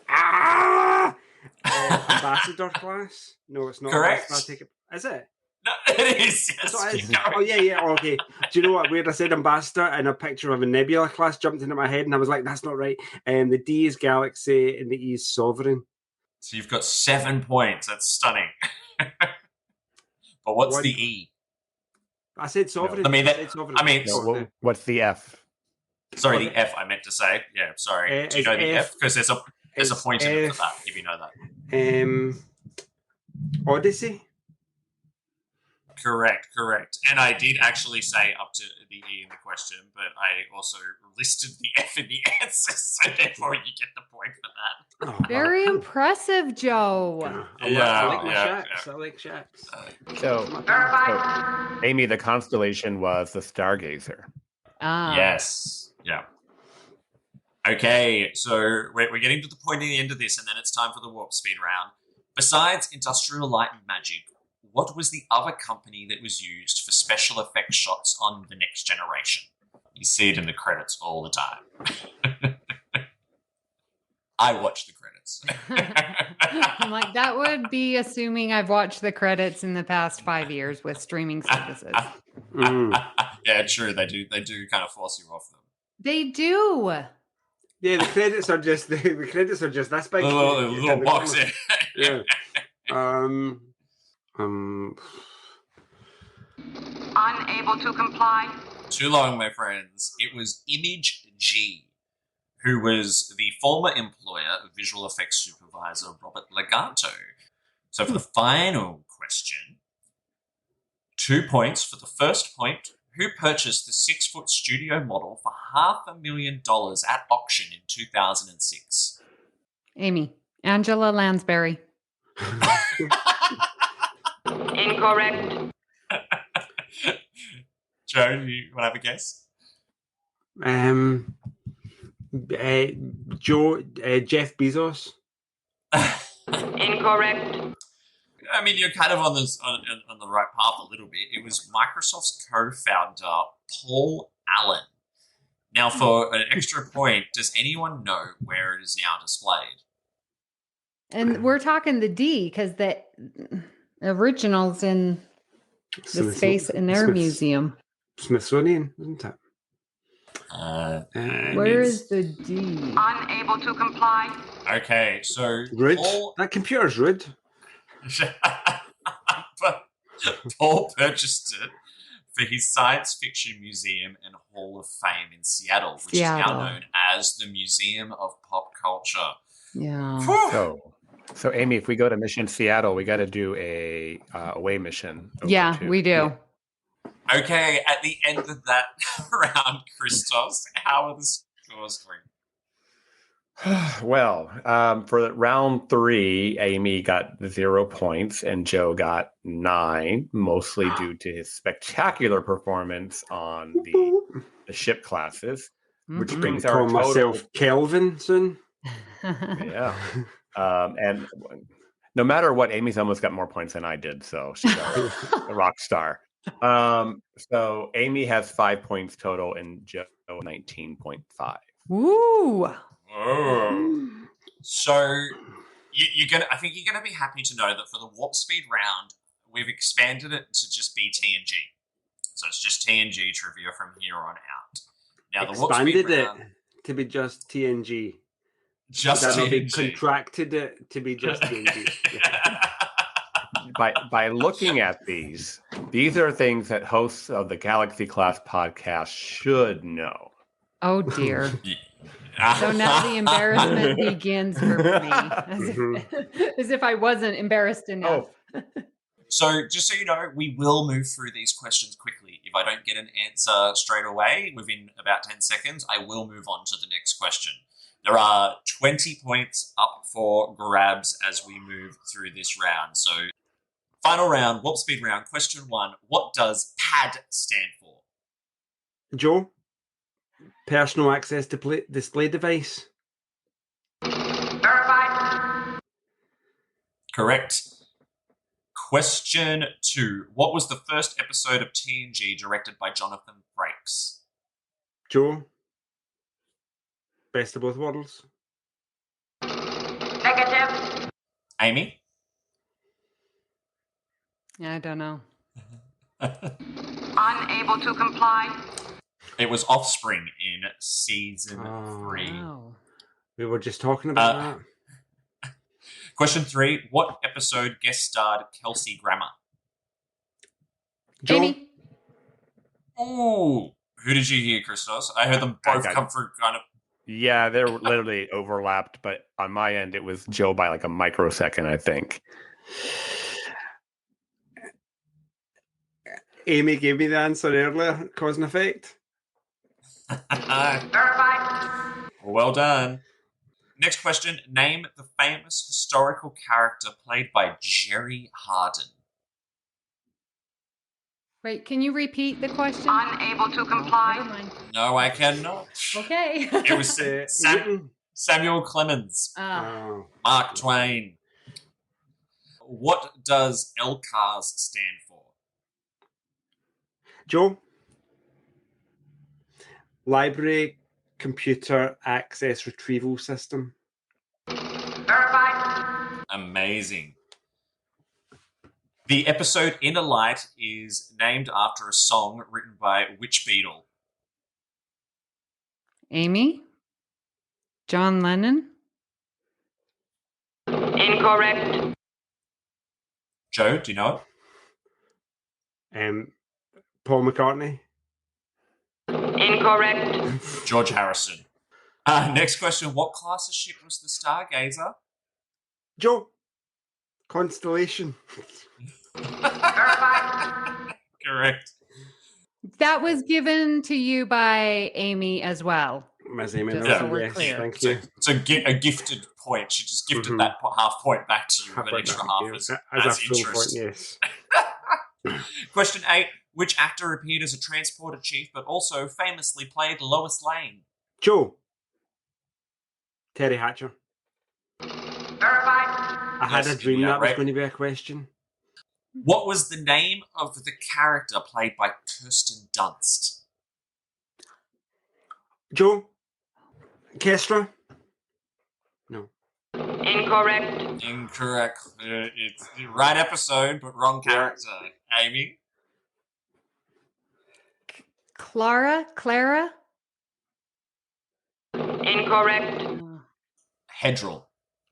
Ambassador class. No, it's not. Correct. Is it? No, it is. Yes, So it is. keep going. Oh yeah. Okay. Do you know what? Weird. I said Ambassador, and a picture of a Nebula class jumped into my head, and I was like, "That's not right." And the D is Galaxy, and the E is Sovereign. So you've got 7 points. That's stunning. But what's the E? I said Sovereign. I mean, said Sovereign. No, what's the F? Sorry, the F I meant to say. Yeah, sorry. Do you know the F? Because there's a point in it for that, if you know that. Odyssey? Correct. And I did actually say up to the E in the question, but I also listed the F in the answer, so therefore you get the point for that. Oh, very impressive, Joe. I like my shacks. I like shacks. So, Amy, the constellation was the Stargazer. Ah. Yes. Yeah. Okay, so we're getting to the point at the end of this, and then it's time for the warp speed round. Besides Industrial Light and Magic, what was the other company that was used for special effects shots on The Next Generation? You see it in the credits all the time. I watch the credits. I'm like, that would be assuming I've watched the credits in the past 5 years with streaming services. Yeah, true. They do kind of force you off them. They do. Yeah, the credits are just this big. Little box. Yeah. Unable to comply. Too long, my friends. It was Image G, who was the former employer of visual effects supervisor Robert Legato. So for the final question, 2 points for the first point. Who purchased the 6-foot studio model for $500,000 at auction in 2006? Amy. Angela Lansbury. Incorrect. Joe, do you want to have a guess? Jeff Bezos. Incorrect. I mean, you're kind of on the right path a little bit. It was Microsoft's co-founder, Paul Allen. Now, for an extra point, does anyone know where it is now displayed? And we're talking the D because the original's in the space in their museum. Smithsonian, isn't it? Where is the D? Unable to comply. Okay, so Rude. Paul... That computer's rude. But Paul purchased it for his science fiction museum and Hall of Fame in Seattle, which is now known as the Museum of Pop Culture. Yeah. So Amy, if we go to Mission Seattle, we got to do a away mission. Yeah, we do. Yeah. Okay, at the end of that round, Christos, how are the scores going? Well, for round 3, Amy got 0 points and Joe got 9, mostly due to his spectacular performance on the ship classes, which brings our Call total... myself Kelvin soon. Yeah. And no matter what, Amy's almost got more points than I did, so she's a rock star. So Amy has 5 points total and Joe 19.5. Woo! Oh. So I think you're gonna be happy to know that for the warp speed round, we've expanded it to just be TNG. So it's just TNG trivia from here on out. Now the Warp Speed Expanded it round, to be just TNG. just That be TNG. contracted it to be just TNG. Yeah. By looking at these are things that hosts of the Galaxy Class podcast should know. Oh dear. So now the embarrassment begins for me, as if I wasn't embarrassed enough. So just so you know, we will move through these questions quickly. If I don't get an answer straight away within about 10 seconds, I will move on to the next question. There are 20 points up for grabs as we move through this round. So final round, Warp Speed round, question 1. What does PAD stand for? Joe, personal access display device. Verified. Correct. Question 2. What was the first episode of TNG directed by Jonathan Frakes? Joe, best of both worlds. Negative. Amy? I don't know. Unable to comply. It was Offspring in season 3. Wow. We were just talking about that. Question 3. What episode guest starred Kelsey Grammer? Joe, Amy. Ooh. Who did you hear, Christos? I heard them both come through kind of... Yeah, they're literally overlapped, but on my end, it was Joe by like a microsecond, I think. Amy gave me the answer earlier, cause and effect. Verified. Well done. Next question. Name the famous historical character played by Jerry Harden. Wait, can you repeat the question? Unable to Never comply. mind. No, I cannot. Okay. It was Samuel Clemens. Oh. Mark Twain. What does LCARS stand for? Joe, Library Computer Access Retrieval System. Verified. Amazing. The episode Inner Light is named after a song written by which Beatle? Amy? John Lennon? Incorrect. Joe, do you know Paul McCartney. Incorrect. it? George Harrison. Next question. What class of ship was the Stargazer? Joe, Constellation. Verified. Correct. That was given to you by Amy as well. Ms. Amy, Just no, so we're yes, clear. thank you. It's a gifted point. She just gifted that half point back to you with an extra half as a full interest. point, yes. Question 8. Which actor appeared as a transporter chief but also famously played Lois Lane? Joe, Terry Hatcher. Verified. I had Yes, a dream yeah, that was right. going to be a question. What was the name of the character played by Kirsten Dunst? Joe, Kestra. No. Incorrect. Incorrect. It's the right episode, but wrong character. Amy? Clara? Incorrect. Hedril.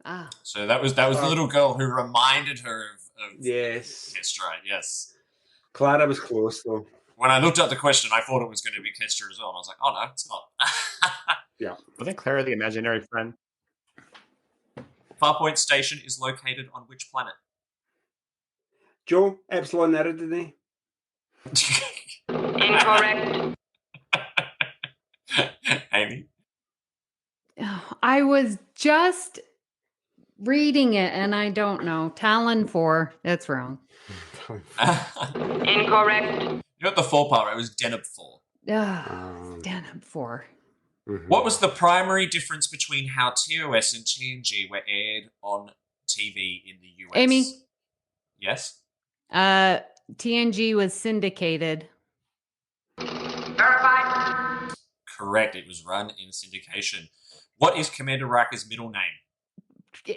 Ah. So that was the little girl who reminded her of Yes. Kestra, yes. Clara was close, though. When I looked up the question, I thought it was going to be Kestra as well. And I was like, oh no, it's not. Yeah. Wasn't Clara the imaginary friend? Farpoint Station is located on which planet? Joe, Epsilon Eridani. Incorrect. Amy? I was just reading it and I don't know. Talon 4. That's wrong. Incorrect. You got the 4 part, right? It was Deneb 4. Denim 4. What was the primary difference between how TOS and TNG were aired on TV in the US? Amy? Yes? TNG was syndicated. Verified. Correct. It was run in syndication. What is Commander Riker's middle name?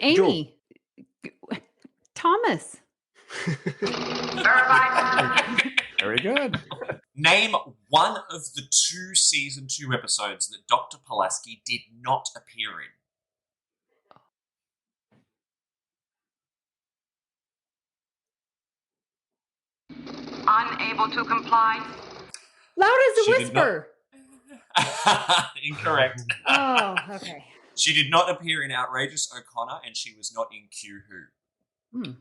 Amy. Thomas. Verified. Very good. Name one of the 2 season 2 episodes that Dr. Pulaski did not appear in. Unable to comply. Loud as a She did not- whisper. Incorrect. Oh, okay. She did not appear in Outrageous O'Connor, and she was not in Q Who.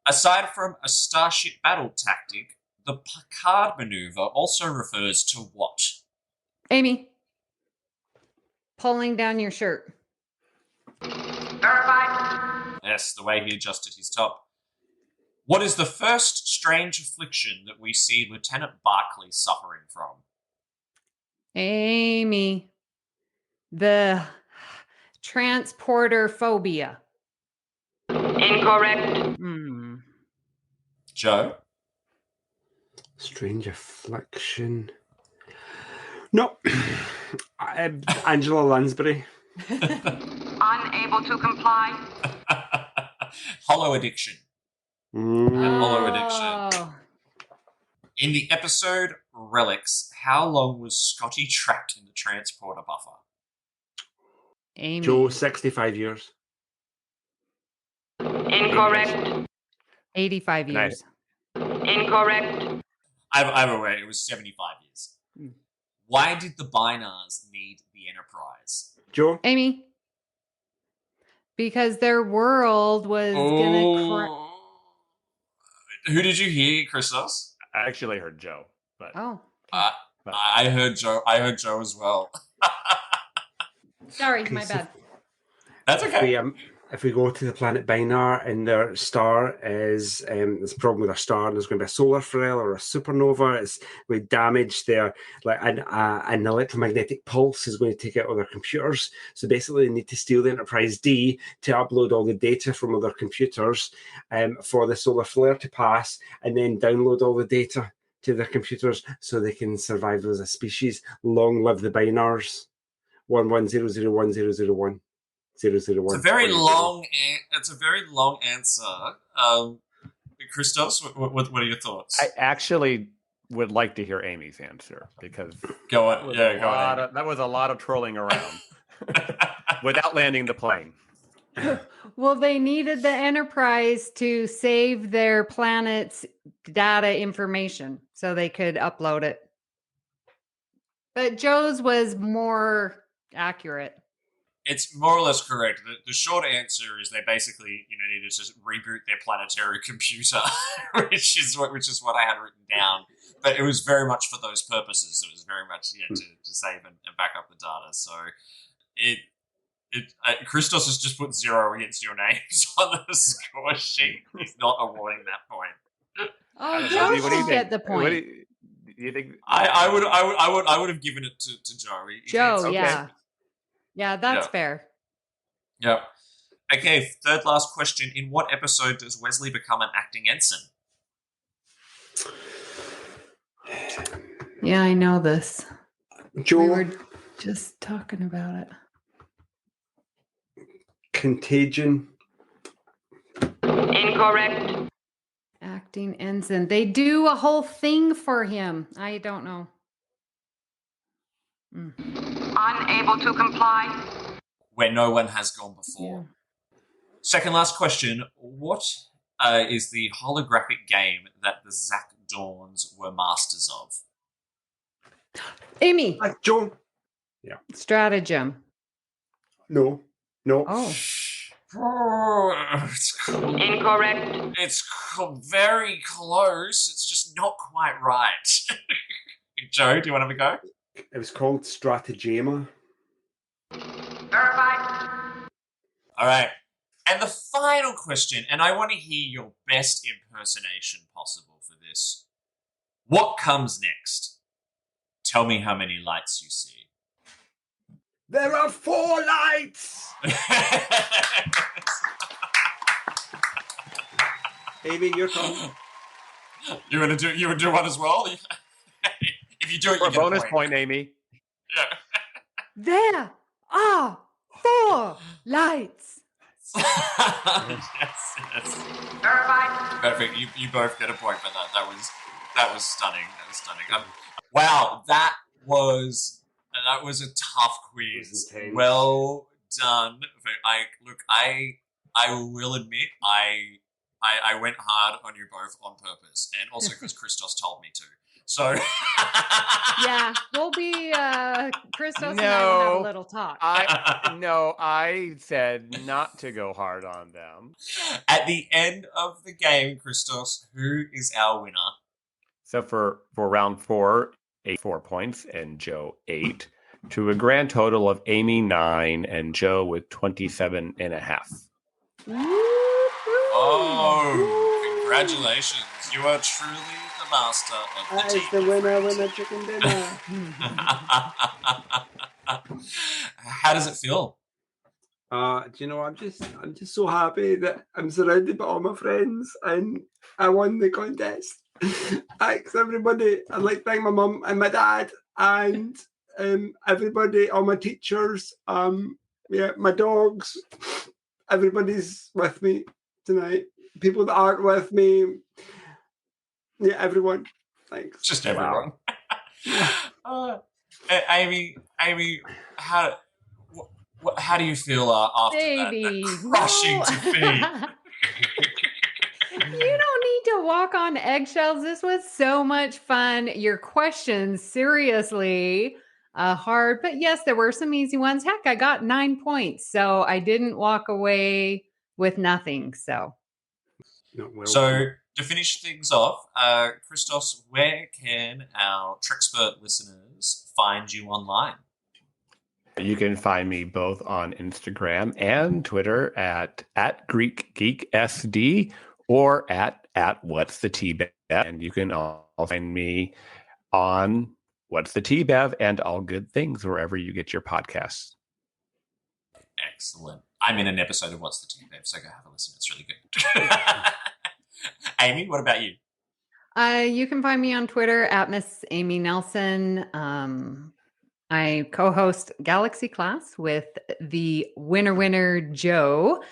Aside from a starship battle tactic, the Picard maneuver also refers to what? Amy, pulling down your shirt. Verified. Yes, the way he adjusted his top. What is the first strange affliction that we see Lieutenant Barclay suffering from? Amy, the transporter phobia. Incorrect. Joe? Strange affliction. No. Angela Lansbury. Unable to comply. Hollow addiction. Hollow addiction. Oh, In the episode Relics, how long was Scotty trapped in the transporter buffer? Amy. Joe, 65 years. Incorrect. 85 years. Incorrect. Either way, it was 75 years. Why did the Binars need the Enterprise? Joe? Amy. Because their world was gonna Who did you hear, Christos? I actually heard Joe, but Oh. I heard Joe. I heard Joe as well. Sorry, my bad. That's okay. If we go to the planet Binar and their star is there's a problem with their star and there's going to be a solar flare or a supernova, it's going to damage their an electromagnetic pulse is going to take out all their computers. So basically, they need to steal the Enterprise D to upload all the data from other computers for the solar flare to pass, and then download all the data to their computers so they can survive as a species. Long live the Binars. 11001001. 001. It's a very long. It's a very long answer. Christos, what are your thoughts? I actually would like to hear Amy's answer because Go on. Yeah, go on. that was a lot of trolling around without landing the plane. Well, they needed the Enterprise to save their planet's data information so they could upload it. But Joe's was more accurate. It's more or less correct. The short answer is they basically, needed to reboot their planetary computer, which is what I had written down. But it was very much for those purposes. It was very much to save and back up the data. So Christos has just put 0 against your names on the score sheet. He's not awarding that point. Oh, Joe should get the point. What do you think? I would have given it to Joe. Joe, Okay. yeah. Yeah, that's fair. Yep. Okay, third last question. In what episode does Wesley become an acting ensign? Yeah, I know this. Joe? We were just talking about it. Contagion. Incorrect. Acting ensign. They do a whole thing for him. I don't know. Unable to comply. Where no one has gone before. Yeah. Second last question. What is the holographic game that the Zac Dawns were masters of? Amy. Joe? Yeah. Stratagem. No. Oh. Incorrect. It's very close. It's just not quite right. Joe, do you want to have a go? It was called Stratagema. Verified. All right. And the final question, and I want to hear your best impersonation possible for this. What comes next? Tell me how many lights you see. There are 4 lights! Amy, your turn. You would do one as well? If you do it, For you a get bonus a point, Amy. Yeah. There are 4 lights. yes. Verified. Perfect. You both get a point for that. That was stunning. That was stunning. Wow, that was a tough quiz. intense. Well done. I will admit I went hard on you both on purpose, and also because Christos told me to. So Yeah, we'll be Christos and I will have a little talk. I said not to go hard on them. At the end of the game, Christos, who is our winner? So for round 4, 4 points and Joe 8, to a grand total of Amy 9 and Joe with 27.5. Oh, congratulations. You are truly the master of the That team. is the winner chicken dinner. How does it feel? Do you know, I'm just so happy that I'm surrounded by all my friends and I won the contest. Thanks everybody. I'd like to thank my mum and my dad and everybody, all my teachers, my dogs. Everybody's with me tonight. People that aren't with me. Yeah, everyone. Thanks. Just everyone. Amy, how do you feel after Davey, that crushing defeat? You don't need to walk on eggshells. This was so much fun. Your questions, seriously, hard. But yes, there were some easy ones. Heck, I got 9 points. So I didn't walk away with nothing. So To finish things off, Christos, where can our Trexpert listeners find you online? You can find me both on Instagram and Twitter at GreekGeekSD or at What's the Tea Bev. And you can also find me on What's the Tea Bev and All Good Things wherever you get your podcasts. Excellent. I'm in an episode of What's the Tea Bev, so go have a listen. It's really good. Amy, what about you? you can find me on Twitter at Miss Amy Nelson. I co-host Galaxy Class with the winner Joe,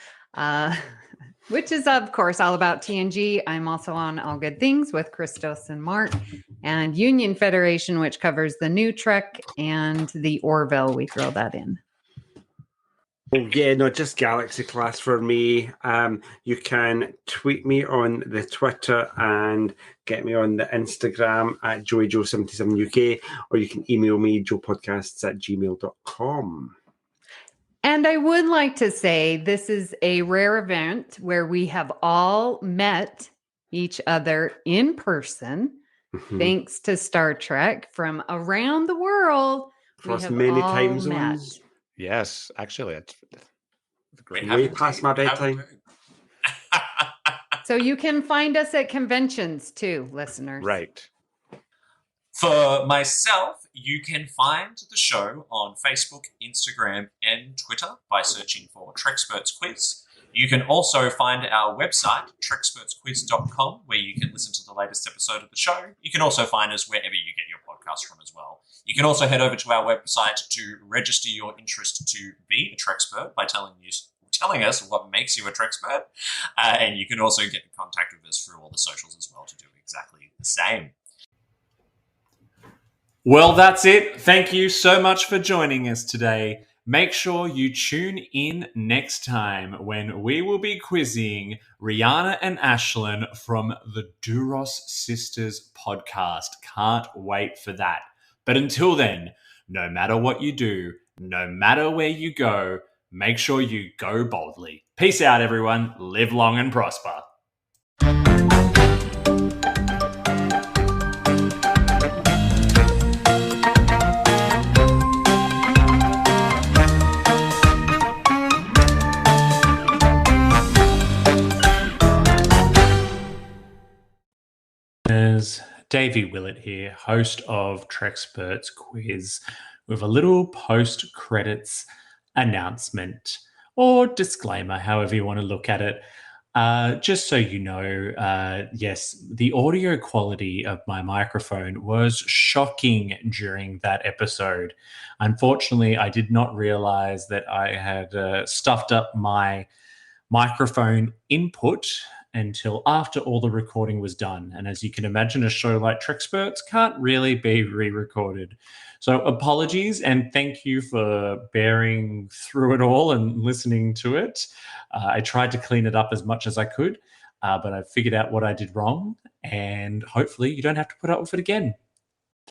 which is, of course, all about TNG. I'm also on All Good Things with Christos and Mark, and Union Federation, which covers the new Trek and the Orville. We throw that in. Oh, yeah, no, just Galaxy Class for me. You can tweet me on the Twitter and get me on the Instagram at JoeyJoe77UK, or you can email me, joepodcasts@gmail.com. And I would like to say this is a rare event where we have all met each other in person, thanks to Star Trek from around the world. Across many time zones. Yes, actually, it's great. Way past my bedtime. So you can find us at conventions too, listeners. Right. For myself, you can find the show on Facebook, Instagram, and Twitter by searching for Trexperts Quiz. You can also find our website, trexpertsquiz.com, where you can listen to the latest episode of the show. You can also find us wherever you get your podcasts from as well. You can also head over to our website to register your interest to be a Trexpert by telling us what makes you a Trexpert. And you can also get in contact with us through all the socials as well to do exactly the same. Well, that's it. Thank you so much for joining us today. Make sure you tune in next time when we will be quizzing Rihanna and Ashlyn from the Duros Sisters podcast. Can't wait for that. But until then, no matter what you do, no matter where you go, make sure you go boldly. Peace out, everyone. Live long and prosper. Davey Willett here, host of Trexperts Quiz, with a little post-credits announcement or disclaimer, however you want to look at it. Just so you know, yes, the audio quality of my microphone was shocking during that episode. Unfortunately, I did not realize that I had stuffed up my microphone input until after all the recording was done. And as you can imagine, a show like Trexperts can't really be re-recorded. So apologies, and thank you for bearing through it all and listening to it. I tried to clean it up as much as I could, but I figured out what I did wrong, and hopefully you don't have to put up with it again.